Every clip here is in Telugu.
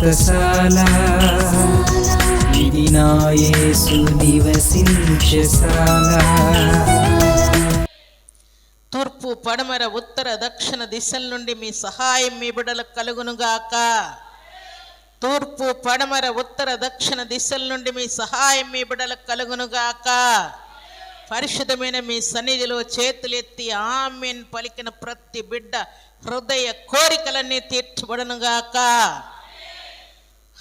వ్రతశాల ఇది నా యేసు నివసించశాల. తూర్పు పడమర ఉత్తర దక్షిణ దిశల నుండి మీ సహాయం మీ బిడ్డలకు కలుగునుగాక. తూర్పు పడమర ఉత్తర దక్షిణ దిశల నుండి మీ సహాయం మీ బిడ్డలకు కలుగునుగాక. పరిశుద్ధమైన మీ సన్నిధిలో చేతులెత్తి ఆమేన్ పలికిన ప్రతి బిడ్డ హృదయ కోరికలన్నీ తీర్చబడనుగాక.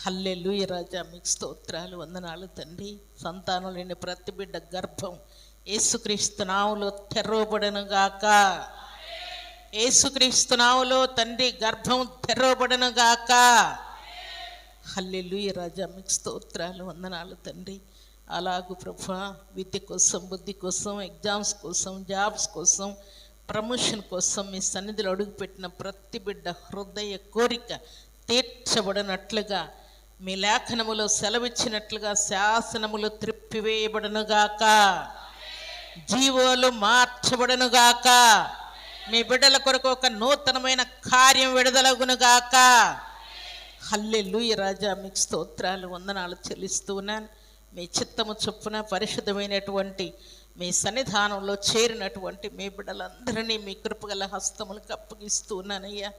హల్లెలూయా రాజా, మీకు స్తోత్రాలు, వందనాలు తండ్రి. సంతానం లేని ప్రతి బిడ్డ గర్భం యేసుక్రీస్తు నామములో తెరవబడనుగాక. యేసుక్రీస్తు నామములో తండ్రి గర్భం తెరవబడనుగాక. హల్లెలూయా రాజా, మీకు స్తోత్రాలు, వందనాలు తండ్రి. అలాగూ ప్రభువా, విద్య కోసం, బుద్ధి కోసం, ఎగ్జామ్స్ కోసం, జాబ్స్ కోసం, ప్రమోషన్ కోసం మీ సన్నిధిలో అడుగుపెట్టిన ప్రతి బిడ్డ హృదయ కోరిక తీర్చబడినట్లుగా, మీ లేఖనములో సెలవిచ్చినట్లుగా శాసనములు త్రిప్పివేయబడనుగాక, జీవోలు మార్చబడనుగాక, మీ బిడ్డల కొరకు ఒక నూతనమైన కార్యం విడుదలగునుగాక. హల్లెలూయా రాజా, మీకు స్తోత్రాలు, వందనాలు చెల్లిస్తున్నాను. మీ చిత్తము చొప్పున పరిశుద్ధమైనటువంటి మీ సన్నిధానంలో చేరినటువంటి మీ బిడ్డలందరినీ మీ కృపగల హస్తములకు అప్పగిస్తున్నానయ్యా.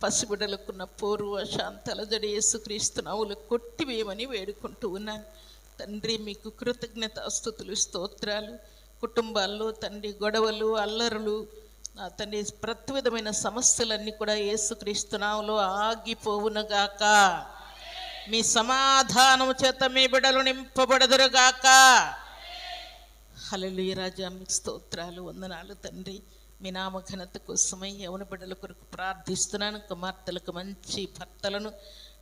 పసిబిడ్డలకున్న పూర్వ శాంతల జడి యేసుక్రీస్తు నామములో కొట్టివేయమని వేడుకుంటూ ఉన్నాను తండ్రి. మీకు కృతజ్ఞతాస్తుతులు, స్తోత్రాలు. కుటుంబాల్లో తండ్రి గొడవలు, అల్లరులు, నా తండ్రి ప్రతి విధమైన సమస్యలన్నీ కూడా యేసుక్రీస్తు నామములో ఆగిపోవునుగాక. మీ సమాధానము చేత మీ బిడ్డలు నింపబడదురుగాక. హల్లెలూయా రాజా, మీకు స్తోత్రాలు, వందనాలు తండ్రి. మీ నామ ఘనత కోసమై యవన బిడ్డల కొరకు ప్రార్థిస్తున్నాను. కుమార్తెలకు మంచి భర్తలను,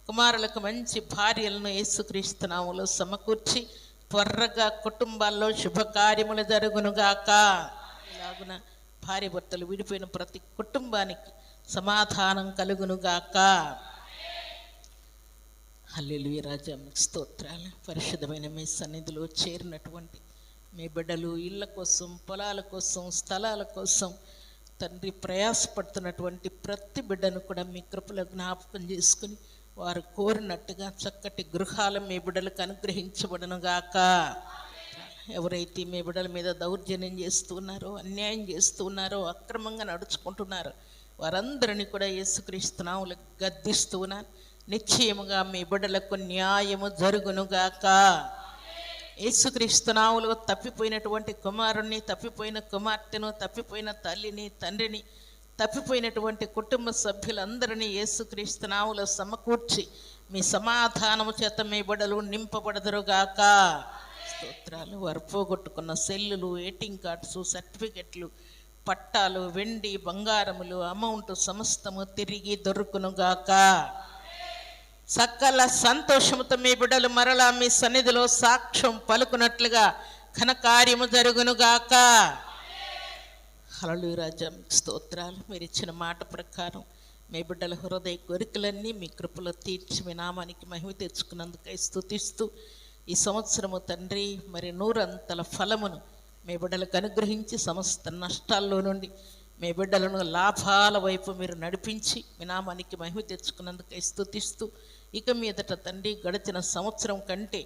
కుమారులకు మంచి భార్యలను యేసుక్రీస్తు నామములో సమకూర్చి త్వరగా కుటుంబాల్లో శుభకార్యములు జరుగునుగాక. ఇలాగున భార్య భర్తలు విడిపోయిన ప్రతి కుటుంబానికి సమాధానం కలుగునుగాక. హల్లెలూయా రాజా, మీకు స్తోత్రాలు. పరిశుద్ధమైన మీ సన్నిధిలో చేరినటువంటి మీ బిడ్డలు ఇళ్ళ కోసం, పొలాల కోసం, స్థలాల కోసం తండ్రి ప్రయాసపడుతున్నటువంటి ప్రతి బిడ్డను కూడా మీ కృపలో జ్ఞాపకం చేసుకుని వారు కోరినట్టుగా చక్కటి గృహాలు మీ బిడ్డలకు అనుగ్రహించబడనుగాక. ఎవరైతే మీ బిడ్డల మీద దౌర్జన్యం చేస్తున్నారో, అన్యాయం చేస్తున్నారో, అక్రమంగా నడుచుకుంటున్నారో వారందరినీ కూడా యేసుక్రీస్తు నామములో గద్దిస్తున్నాను. నిశ్చయముగా మీ బిడ్డలకు న్యాయము జరుగునుగాక. యేసుక్రీస్తు నామములో తప్పిపోయినటువంటి కుమారుణ్ణి, తప్పిపోయిన కుమార్తెను, తప్పిపోయిన తల్లిని, తండ్రిని, తప్పిపోయినటువంటి కుటుంబ సభ్యులందరినీ యేసుక్రీస్తు నామములో సమకూర్చి మీ సమాధానము చేత మీ బిడ్డలు నింపబడదురుగాక. స్తోత్రాలు. వారు పోగొట్టుకున్న సెల్లులు, ఏటింగ్ కార్డ్స్, సర్టిఫికెట్లు, పట్టాలు, వెండి బంగారములు, అమౌంట్ సమస్తము తిరిగి దొరుకునుగాక. సకల సంతోషముతో మీ బిడ్డలు మరలా మీ సన్నిధిలో సాక్ష్యం పలుకున్నట్లుగా ఘనకార్యము జరుగునుగాక. హల్లెలూయా రాజా, స్తోత్రాలు. మీరు ఇచ్చిన మాట ప్రకారం మీ బిడ్డల హృదయ కోరికలన్నీ మీ కృపలో తీర్చి మీ నామానికి మహిమ తెచ్చుకున్నందుకై స్తుతిస్తూ ఈ సంవత్సరము తండ్రి మరి 100 ఫలమును మీ బిడ్డలకు అనుగ్రహించి సమస్త నష్టాల్లో నుండి మీ బిడ్డలను లాభాల వైపు మీరు నడిపించి మీ నామానికి మహిమ తెచ్చుకున్నందుకై స్తుతిస్తూ ఇక మీదట తండ్రి గడిచిన సంవత్సరం కంటే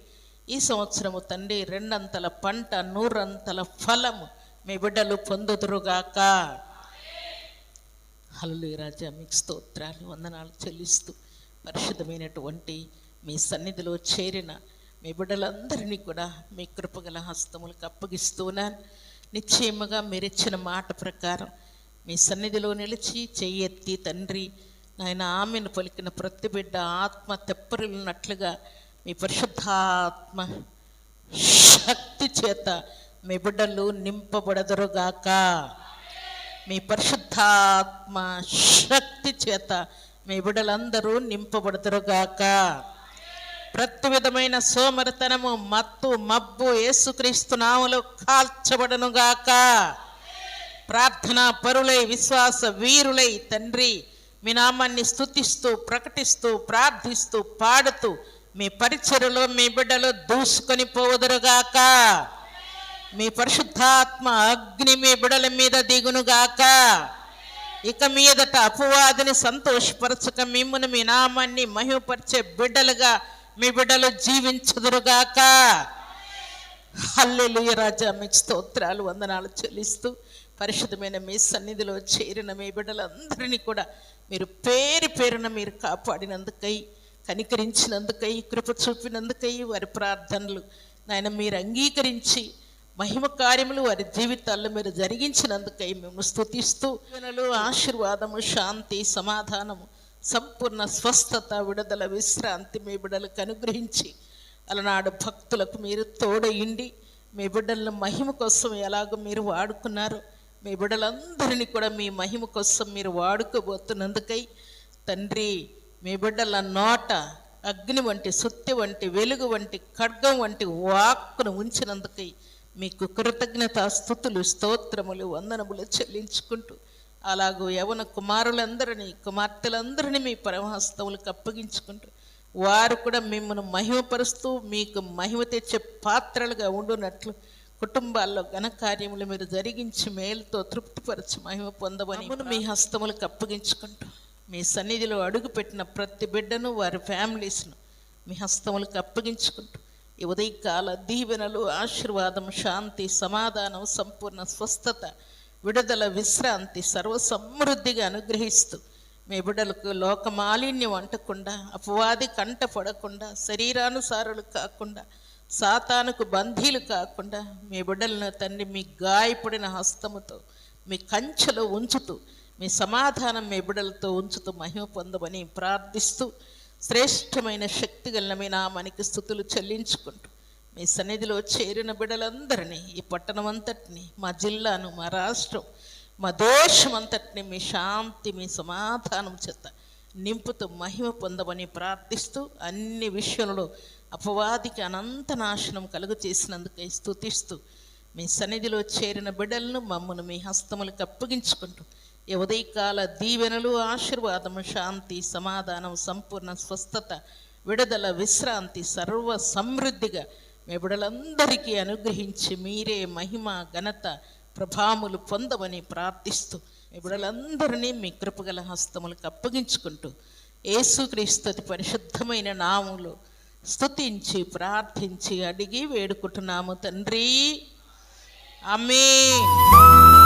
ఈ సంవత్సరము తండ్రి 200 పంట, 100 ఫలము మీ బిడ్డలు పొందుదురుగాక. హల్లెలూయా రాజా, మీకు స్తోత్రాలు, వందనాలు చెల్లిస్తూ పరిశుద్ధమైనటువంటి మీ సన్నిధిలో చేరిన మీ బిడ్డలందరినీ కూడా మీ కృపగల హస్తములకు అప్పగిస్తున్నాను. నిశ్చయముగా మీరిచ్చిన మాట ప్రకారం మీ సన్నిధిలో నిలిచి చెయ్యెత్తి తండ్రి నాయన ఆమెను పలికిన ప్రతి బిడ్డ ఆత్మ తెప్పరిల్లినట్లుగా మీ పరిశుద్ధాత్మ శక్తి చేత మీ బిడ్డలు నింపబడదురుగాక. మీ పరిశుద్ధాత్మ శక్తి చేత మీ బిడ్డలందరూ నింపబడదురుగాక. ప్రతి విధమైన సోమరితనము, మత్తు, మబ్బు యేసుక్రీస్తు నామములో కాల్చబడనుగాక. ప్రార్థనా పరులై, విశ్వాస వీరులై తండ్రి మీ నామాన్ని స్తుతిస్తూ, ప్రకటిస్తూ, ప్రార్థిస్తూ, పాడుతూ మీ పరిచర్యలో మీ బిడ్డలు దూసుకొని పోవుదురుగాక. మీ పరిశుద్ధాత్మ అగ్ని మీ బిడ్డల మీద దిగునుగాక. ఇక మీదట అపవాదిని సంతోషపరచక మిమ్మును మీ నామాన్ని మహిమపరిచే బిడ్డలుగా మీ బిడ్డలు జీవించుదురుగాక. హల్లెలూయా రాజా, మీకు స్తోత్రాలు వందనాలు చెల్లిస్తూ పరిశుద్ధమైన మీ సన్నిధిలో చేరిన మీ బిడ్డలందరినీ కూడా మీరు పేరు పేరున మీరు కాపాడినందుకై, కనికరించినందుకై, కృప చూపినందుకై, వారి ప్రార్థనలు నాయన మీరు అంగీకరించి మహిమ కార్యములు వారి జీవితాల్లో మీరు జరిగించినందుకై మేము స్తుతిస్తూ ఆశీర్వాదము, శాంతి, సమాధానము, సంపూర్ణ స్వస్థత, విడుదల, విశ్రాంతి మీ బిడ్డలకు అనుగ్రహించి అలనాడు భక్తులకు మీరు తోడయిండి మీ బిడ్డలను మహిమ కోసం ఎలాగో మీరు వాడుకున్నారో మీ బిడ్డలందరినీ కూడా మీ మహిమ కోసం మీరు వాడుకోబోతున్నందుకై తండ్రి, మీ బిడ్డల నోట అగ్ని వంటి, సుత్తి వంటి, వెలుగు వంటి, ఖడ్గం వంటి వాక్కును ఉంచినందుకై మీకు కృతజ్ఞతా స్తుతులు, స్తోత్రములు, వందనములు చెల్లించుకుంటూ అలాగూ యవన కుమారులందరినీ, కుమార్తెలందరినీ మీ పరమహస్తములకు అప్పగించుకుంటూ వారు కూడా మిమ్మల్ని మహిమపరుస్తూ మీకు మహిమ తెచ్చే పాత్రలుగా ఉండునట్లు కుటుంబాల్లో ఘనకార్యములు మీరు జరిగించి మేలుతో తృప్తిపరచి మహిమ పొందమని మీ హస్తములకు అప్పగించుకుంటూ మీ సన్నిధిలో అడుగుపెట్టిన ప్రతి బిడ్డను, వారి ఫ్యామిలీస్ను మీ హస్తములకు అప్పగించుకుంటూ ఈ ఉదయకాల దీవెనలు, ఆశీర్వాదం, శాంతి, సమాధానం, సంపూర్ణ స్వస్థత, విడుదల, విశ్రాంతి సర్వ సమృద్ధిగా అనుగ్రహిస్తూ మీ బిడ్డలకు లోక మాలిన్యం అంటకుండా, అపవాది కంట పడకుండా, శరీరానుసారులు కాకుండా, సాతానుకు బంధీలు కాకుండా మీ బిడ్డలను తండ్రి మీ గాయపడిన హస్తముతో మీ కంచెలో ఉంచుతూ మీ సమాధానం మీ బిడ్డలతో ఉంచుతూ మహిమ పొందమని ప్రార్థిస్తూ శ్రేష్టమైన శక్తి గల మీ నామానికి స్తుతులు చెల్లించుకుంటూ మీ సన్నిధిలో చేరిన బిడ్డలందరినీ, ఈ పట్టణం అంతటిని, మా జిల్లాను, మా రాష్ట్రం, మా దేశం అంతటిని మీ శాంతి, మీ సమాధానం చేత నింపుతూ మహిమ పొందమని ప్రార్థిస్తూ అన్ని విషయంలో అపవాదికి అనంత నాశనం కలుగు చేసినందుకై స్తుతిస్తూ మీ సన్నిధిలో చేరిన బిడ్డలను మమ్మను మీ హస్తములకు అప్పగించుకుంటూ ఈ ఉదయకాల దీవెనలు, ఆశీర్వాదము, శాంతి, సమాధానం, సంపూర్ణ స్వస్థత, విడుదల, విశ్రాంతి సర్వ సమృద్ధిగా మీ బిడ్డలందరికీ అనుగ్రహించి మీరే మహిమ, ఘనత, ప్రభావములు పొందమని ప్రార్థిస్తూ మీ బిడ్డలందరినీ మీ కృపగల హస్తములకు అప్పగించుకుంటూ యేసుక్రీస్తు పరిశుద్ధమైన నామములో స్తుతించి ప్రార్థించి అడిగి వేడుకుంటున్నాము తండ్రి. ఆమేన్.